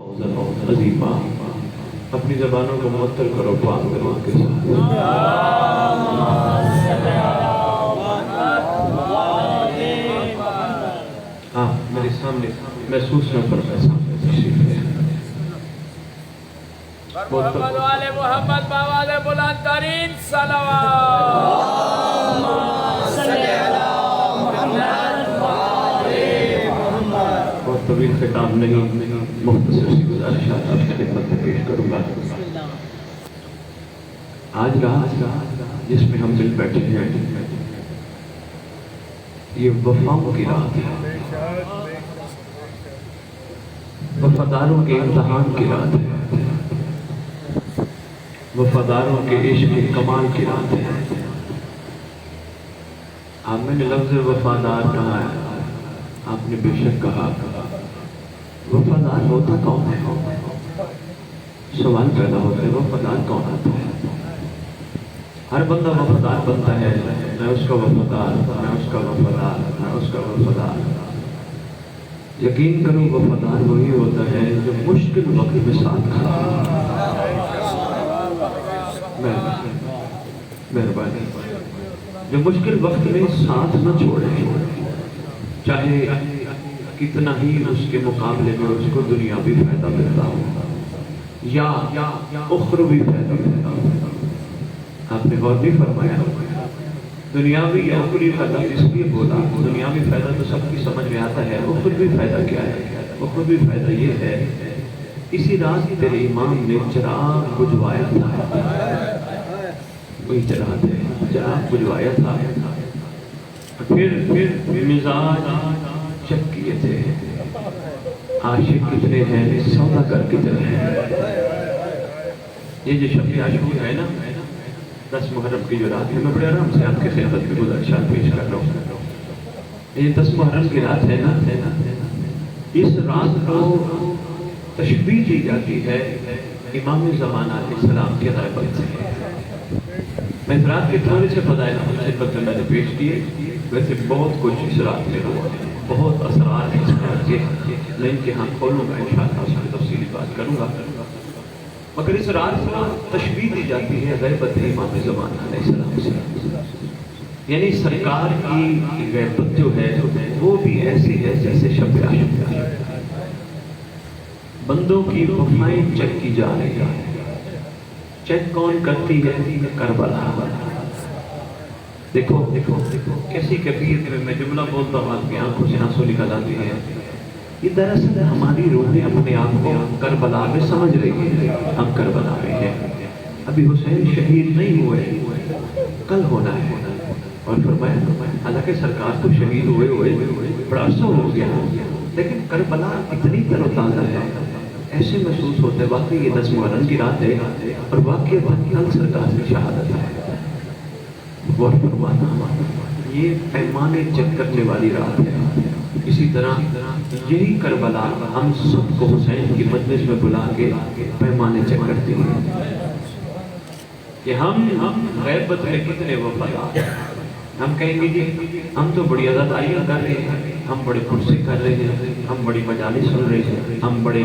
عظیمہ اپنی زبانوں کو معطر کرو پاک درود کے ساتھ۔ آپ میرے سامنے محسوس نہ فرمائے سامنے تشریف لے محمد وآل محمد باوال بلند ترین صلوات بہت طویل خطاب نہیں، مختصر سی گزارشات آپ کی خدمت میں پیش کروں گا۔ آج رات جس میں ہم مل بیٹھے ہیں یہ وفاؤں کی رات ہے، وفاداروں کے امتحان کی رات ہے، وفاداروں کے عشق کمال کی رات ہے۔ آپ میں نے لفظ وفادار کہا ہے، آپ نے بے شک کہا وفادار ہوتا کون ہے؟ سوال پیدا ہوتا ہے وفادار کون ہوتا ہے؟ ہر بندہ وفادار بنتا ہے، میں اس کا وفادار، میں اس کا وفادار، میں اس کا وفادار۔ یقین کرو وفادار وہی ہوتا ہے جو مشکل وقت میں ساتھ کھڑا ہے۔ مہربانی جو مشکل وقت میں ساتھ نہ چھوڑے، چاہے کتنا ہی اس کے مقابلے میں اس کو دنیاوی فائدہ ملتا ہو یا اخروی فائدہ ملتا ہو۔ آپ نے غور نہیں فرمایا دنیاوی یا اخروی فائدہ اس لیے بولا؟ دنیاوی فائدہ تو سب کی سمجھ میں آتا ہے، اخروی فائدہ کیا ہے؟ اخروی فائدہ یہ ہے اسی رات تیرے امام نے چراغ بجھوایا تھا، وہی چراغ بجھوایا تھا، پھر مزاج چیک کیے تھے، عاشق کتنے ہیں سودا کر کتنے ہیں۔ یہ جو شب عاشور ہے نا، 10 محرم کی جو رات ہے، میں بڑے آرام سے آپ کے خدمت میں گزارشات پیش کر رہا ہوں۔ یہ 10 محرم کی رات ہے نا، اس رات کو تشبیہ دی جاتی ہے امام زمانہ علیہ السلام کے غیبت سے۔ میں اس رات کے تھوڑے سے فضائل خدمت میں نے پیش کیے، ویسے بہت کچھ اس رات میں ہوا، بہت اثرات ہیں اس رات کے، میں ان کے ہاں کھولوں گا انشاءاللہ، اس کی تفصیلی بات کروں گا، مگر اس رات کو تشبیہ دی جاتی ہے غیبت امام زمانہ علیہ السلام سے، یعنی سرکار کی غیبت جو ہے وہ بھی ایسی ہے جیسے شب عاشور۔ بندوں کی وفائیں چیک کی جا رہی ہے، چیک کون کرتی ہے؟ کربلا۔ دیکھو کیسی کیفیت میں جملہ بولتا ہوں آپ کی آنکھوں سے آنسو نکل آتی ہے۔ یہ دراصل ہماری روحیں اپنے آپ کو کربلا میں سمجھ رہی ہیں، ہم کربلا میں ہیں، ابھی حسین شہید نہیں ہوئے، کل ہونا ہے۔ اور فرمایا حالانکہ سرکار تو شہید ہوئے بڑا عرصہ ہو گیا، لیکن کربلا اتنی تر و تازہ ہے، ایسے محسوس ہوتا ہے واقعی یہ 10 محرم کی رات ہے اور واقعی کل سرکار کی شہادت ہے۔ غور فرمانا یہ پیمانے چیک کرنے والی رات ہے۔ اسی طرح یہی کربلا ہم سب کو حسین کی مجلس میں بلا کے پیمانے چیک کرتے ہیں کہ ہم غیبت میں کتنے وفادار ہیں۔ ہم کہیں گے جی ہم تو بڑی عزاداریاں کر رہے ہیں، ہم بڑے کرسی کر رہے ہیں، ہم بڑی مجالس سن رہے ہیں، ہم بڑے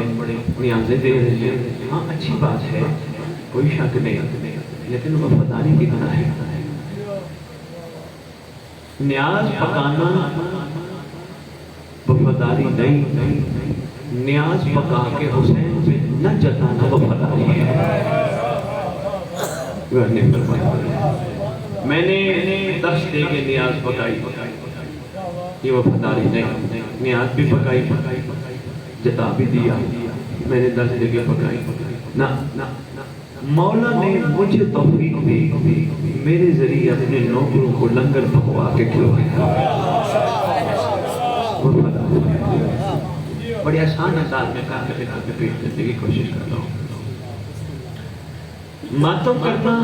نیازیں دے رہے ہیں، ہاں اچھی بات ہے، کوئی شک نہیں، لیکن وفاداری کتنا ہے؟ نیاز پکانا وفاداری نہیں، نیاز پکا کے حسین سے نہ جتانا وفاداری ہے۔ میں نے درس دے کے نیاز پکائی، یہ وفاداری نہیں، نیاز بھی پکائی، جتا بھی دیا، میں نے درس دے کے پکائی نہ۔ مولا نے مجھے توفیق دی میرے ذریعے اپنے نوکروں کو لنگر پکوا کے کھلوایا۔ بڑے آسان انداز میں کہا کہ پیش کرنے کی کوشش کرتا ہوں۔ ماتم کرنا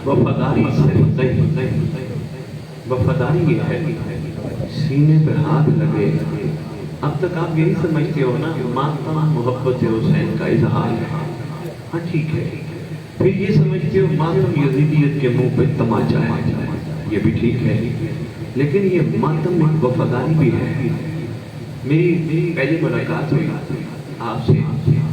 وفاداری صرف نہیں، وفاداری یہ ہے سینے پہ ہاتھ لگے۔ اب تک آپ یہی سمجھتے ہو نا ماتم محبت حسین کا اظہار ہے، ہاں ٹھیک ہے، پھر یہ سمجھتے ہو ماتم یزیدیت کے منہ پہ تماچا ہے، یہ بھی ٹھیک ہے، لیکن یہ ماتم ایک وفاداری بھی ہے۔ میری پہلی ملاقات ہوئی آپ سے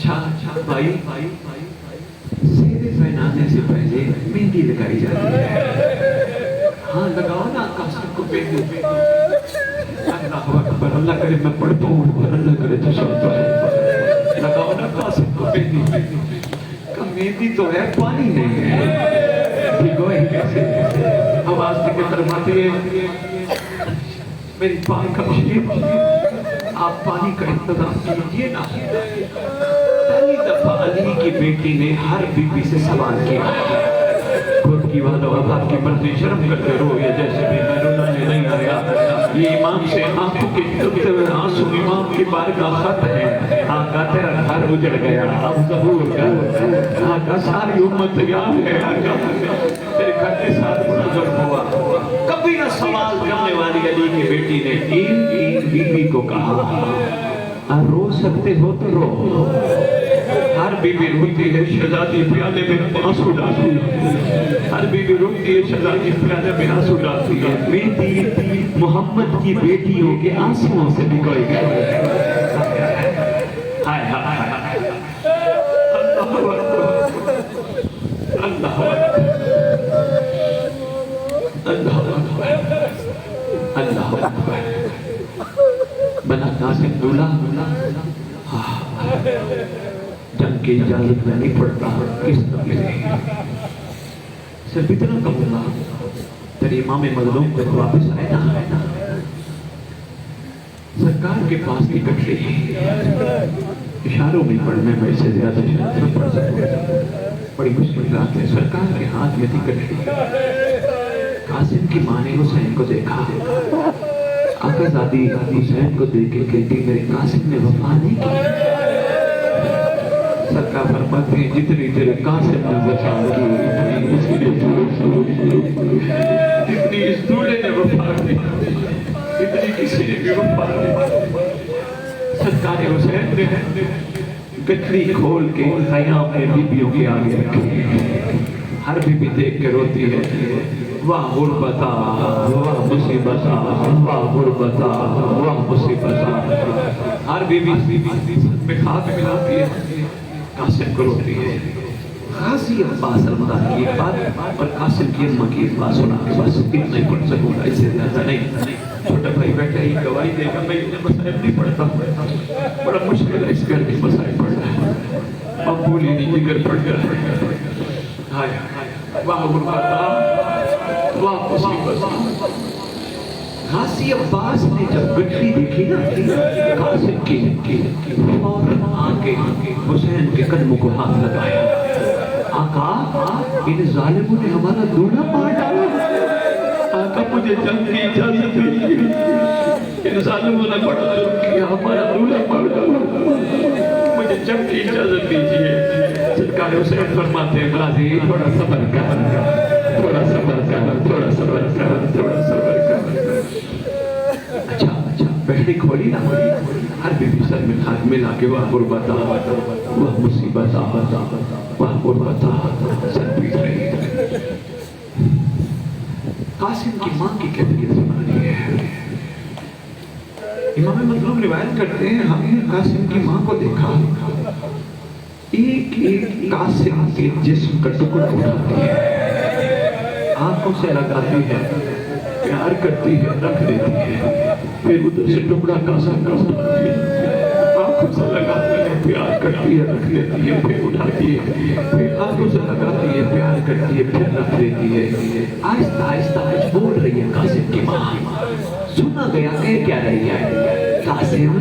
اچھا بھائی سیدھے پہنانے سے پہلے مہندی لگائی جاتی ہے. ہاں لگاؤ نا قاسم کو مہندی. اللہ اکبر, اللہ کرے میں پڑھتا ہوں, اللہ کرے تو سنتا ہے. لگاؤ نا قاسم کو مہندی. مہندی تو ہے, پانی نہیں ہے. بھگوئی کیسے آواز کے فرماتی ہے میری پاک بشیر آپ پانی کا انتظام کیجیے نا. پہلی دفعہ علی کی بیٹی نے ہر بی بی سے سوال کیا خود کی والو اب آپ کی مرضی شرم کرتے رو یا جیسے بھی میں رونے نہیں آیا. یہ امام سے آنکھوں کے ڈبتے ہوئے آنسو امام کی بارگاہ خط ہے. آقا تیرا گھر اجڑ گیا اب ظہور کر. آقا ساری امت تیار ہے. آقا تیرے گھر کے ساتھ منظر ہوا. کبھی نہ سوال کرنے والی علی کی بیٹی نے ایک بی بی کو کہا رو سکتے ہو تو رو. ہر بی بی روتی ہے شہزادی پیالے میں آنسو ڈالتی ہے. ہر بی بی روتی ہے شہزادی پیالے میں آنسو ڈالتی ہے. مہندی محمد کی بیٹیوں کے آنسوؤں سے بھگوئی گئی. ہائے ہائے ہائے اللہ اکبر اللہ اکبر اللہ اکبر اللہ اکبر. بنا قاسم دولہ جنگ کی اجازت میں نہیں پڑتا کس طرح ملے. صرف اتنا کہوں گا تیرے امام مظلوم جب واپس آئے نا سرکار کے پاس ٹکٹ لی. اشاروں میں پڑھنے میں سے زیادہ شاید نہ پڑھ سکوں, بڑی مشکلات ہے. سرکار کے ہاتھ میں ٹکٹ لی. قاسم کی ماں نے حسین کو دیکھا. آقا زادی حسین کو دیکھ کے کہتی میرے قاسم نے وفا نہیں کی. سرکار فرماتے ہیں جتنی تیرے قاسم نے وفا کی جتنی اس دولے نے وفا کی اتنی کسی نے بھی وفا کی. سرکار حسین نے گٹری کھول کے خیام میں بیبیوں کے آگے رکھی. ہر بیبی دیکھ کے روتی ہے واہ غربتا واہ مصیبتا واہ غربتا واہ مصیبتا. ہر بیبی میں خاک ملاتی ہے. قاسم کو روتی ہے. غازی عباس رمضان کی ایک بات اور قاسم کی اماں کی ایک بات سنا کے بس اتنا ہی پڑھ سکوں گا, اس سے زیادہ نہیں. چھوٹا بھائی بیٹھا ہی گواہی دے گا میں اتنے مسائل نہیں پڑھتا. بڑا مشکل ہے اس گھر کے مسائل پڑھنا. اب بولی نہیں جگر پڑھ گیا. ہائے واہ غربتا واہ مصیبتا. غازی عباس نے جب گٹری دیکھی نا قاسم کی فوراً آگے حسین کے قدموں کو ہاتھ لگایا. آقا ان ظالموں نے ہمارا دولہا مار ڈالا. آقا مجھے جنگ کی اجازت دیجیے. ان ظالموں نے بڑا ظلم کیا, ہمارا دولہا مار ڈالا. مجھے جنگ کی اجازت دیجیے. سرکار حسین فرماتے ہیں غازی تھوڑا صبر کر, تھوڑا صبر کر, تھوڑا صبر کر, تھوڑا صبر کر. اچھا پہلی کھولی نا ہر بی بی سر میں ہاتھ ملا کے واہ غربتا واہ مصیبتا واہ غربتا سر پیٹ رہی ہے. قاسم کی ماں کی کیفیت سنانی ہے. امام مظلوم روایت کرتے ہیں ہم نے قاسم کی ماں کو دیکھا ایک ایک قاسم کے جسم کا ٹکڑا اٹھاتی ہے, آنکھوں سے لگاتی ہے, پیار کرتی ہے, رکھ دیتی ہے. پھر ادھر سے ٹکڑا قاسم کا اٹھاتی ہے, آنکھوں سے لگاتی ہے, پیار کرتی ہے, رکھ دیتی ہے. پھر اٹھاتی ہے, پھر آنکھوں سے لگاتی ہے, پیار کرتی ہے, پھر رکھ دیتی ہے. آہستہ آہستہ بول رہی ہے قاسم کی ماں. سنا گیا کہ کیا رہی ہے قاسم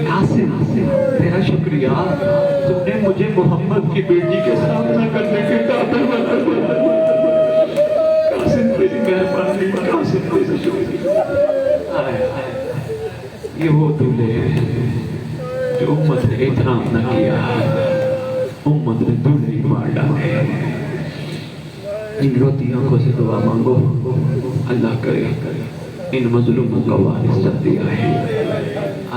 قاسم تیرا شکریہ تم نے مجھے محمد کی بیٹی کے سامنا کرنے کے قابل بنا دیا. قاسم تیری مہربانی, قاسم تیرا شکریہ. یہ وہ دولہے جو امت نے احترام نہ کیا, امت نے دولہے مار ڈالے. ان روتی آنکھوں سے دعا مانگو اللہ کرے ان مظلوموں کا وارث جلدی دیا ہے.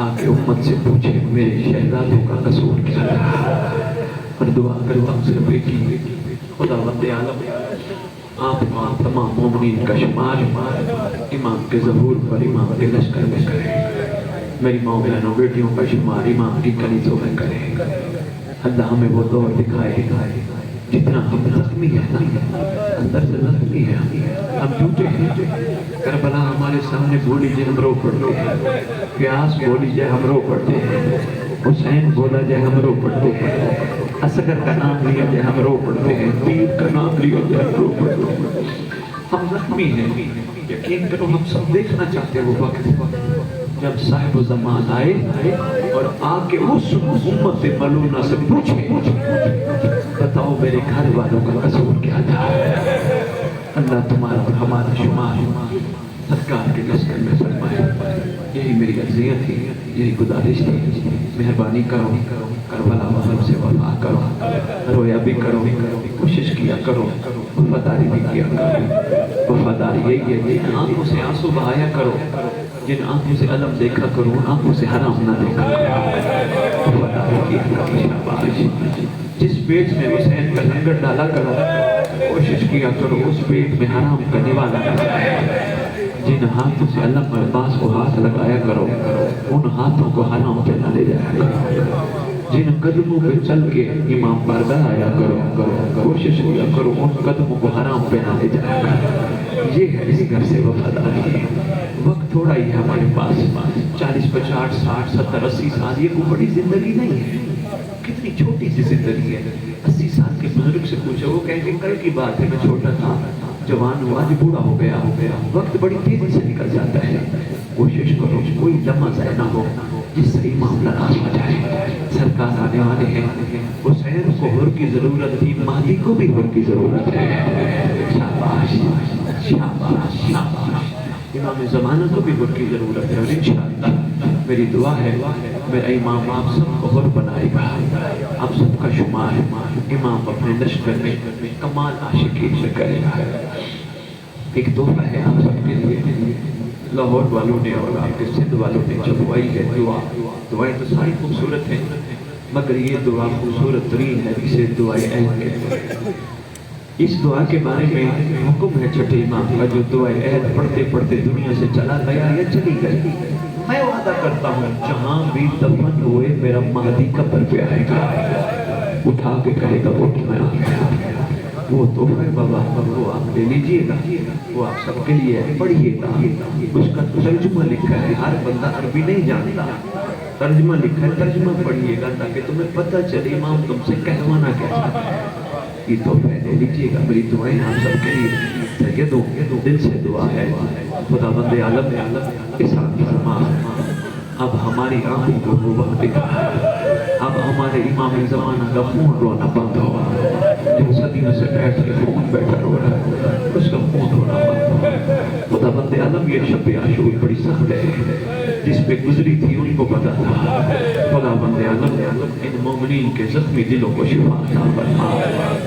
آگے امت سے پوچھے میرے شہزادوں کا قصور کیا تھا, اور دعا کرتا ہوں صرف ایک ہی خدا وند عالم آپ تمام مومنین کا شمار امام کے ظہور پر امام کے لشکر میں کریں. میری ماں بہنوں بیٹیوں کا شمار امام کی کنیزوں میں کرے اللہ ہمیں وہ دور دکھائے جتنا ہم زخمی ہیں اندر سے زخمی ہیں ہم ٹوٹے ہیں کربلا ہمارے سامنے بولی جائے ہم رو پڑتے ہیں پیاس بولی جائے ہم رو پڑتے ہیں حسین بولا جائے ہم رو پڑتے ہیں اصغر کا نام لیا جائے ہم رو پڑتے ہیں پیر کا نام لیا جائے ہم رو پڑتے ہیں ہم زخمی ہیں یقین کرو ہم سب دیکھنا چاہتے ہیں وہ وقت جب صاحب زمان آئے اور آ کے اس امت ملونہ سے پوچھے بتاؤ میرے گھر والوں کا قصور کیا تھا اللہ تمہارا اور ہمارا شمار سرکار کے لشکر میں فرمائے یہی میری عرضیت تھی یہی گزارش تھی مہربانی کرو کربلا والوں سے وفا کرو رویا بھی کرو کوشش کیا کرو وفاداری بھی کیا کرو وفاداری یہی ہے جن آنکھوں سے آنسو بہایا کرو جن آنکھوں سے علم دیکھا کرو آنکھوں سے حرام نہ دیکھا کرو وفاداری کیا کرو جس پیٹ میں حسین کا لنگر ڈالا کرو کوشش کیا کرو اس پیٹ میں حرام کا نوالا نہ جائے جن ہاتھوں سے علم اور عباس کو ہاتھ لگایا کرو ان ہاتھوں کو حرام پہ نہ لے جایا کرو جن قدموں پہ چل کے امام بارگاہ آیا کرو کوشش کیا کرو ان قدموں کو حرام پہ نہ لے جایا کرو یہ ہے اس گھر سے وفاداری وقت تھوڑا ہی ہے ہمارے پاس 40 50 60 70 80 سال یہ کوئی بڑی زندگی نہیں ہے کتنی چھوٹی سی زندگی ہے 80 سال کے بزرگ سے پوچھا وہ کہیں گے کل کی بات ہے میں چھوٹا تھا جوان ہوا آج بوڑھا ہو گیا وقت بڑی تیزی سے نکل جاتا ہے کوشش کرو کوئی لمحہ ضائع نہ ہو جس سے معاملہ نہ ہو جائے سرکار آنے والے ہیں حسین کو حر کی ضرورت تھی مہدی کو بھی حر کی ضرورت ہے شاباش شاباش شاباش امام زمانہ کو بھی حر کی ضرورت ہے اور انشاءاللہ میری دعا ہے میرا امام آپ سب کو حر بنائے گا آپ سب کا شمار امام اپنے لشکر میں کمال عاشقین سے کرے گا ایک تحفہ ہے آپ سب کے لیے لاہور والوں نے اور آپ کے سندھ والوں نے جو دعائی ہے دعائیں تو ساری خوبصورت ہیں مگر یہ دعا خوبصورت ترین ہے اسے دعائیں عہد کہتے ہیں اس دعا کے بارے میں حکم ہے چھٹے امام کا جو دعائیں عہد پڑھتے پڑھتے دنیا سے چلا گیا یا چلی گئی میں وعدہ کرتا ہوں جہاں بھی دفن ہوئے میرا مہدی قبر پہ آئے گا اٹھا کے کہے گا اٹھ میں آ گیا وہ تحفہ بابا وہ آپ لے لیجئے گا وہ آپ سب کے لیے پڑھیے گا اس کا ترجمہ لکھا ہے ہر بندہ عربی نہیں جانتا ترجمہ لکھا ہے ترجمہ پڑھیے گا تاکہ تمہیں پتہ چلے امام تم سے کہوانا کیا چاہتا ہے یہ تحفہ لے لیجئے گا میری دعائیں آپ سب کے لیے سیدوں دل سے دعا ہے خدا بند عالم احسان فرما اب ہماری آنکھوں کو وہ وقت دکھا اب ہمارے امام زمانہ کا خون رونا بند ہوا جو صدیوں سے بیٹھ کے خون بیٹھا رو رہا ہے اس کا خون رونا بند ہوا خدا بند عالم یہ شب عاشور بڑی سخت ہے جس پہ گزری تھی ان کو پتا تھا خدا بند عالم ان مومنین کے زخمی دلوں کو شفا عطا فرما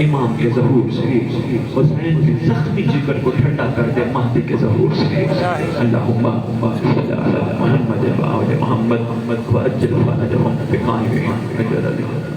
امام کے ظہور سے حسین کے زخمی جگر کو ٹھنڈا کر دے مہدی کے ظہور سے اللہم صلی علی محمد و آل محمد وعجل فرجهم بقائم اجر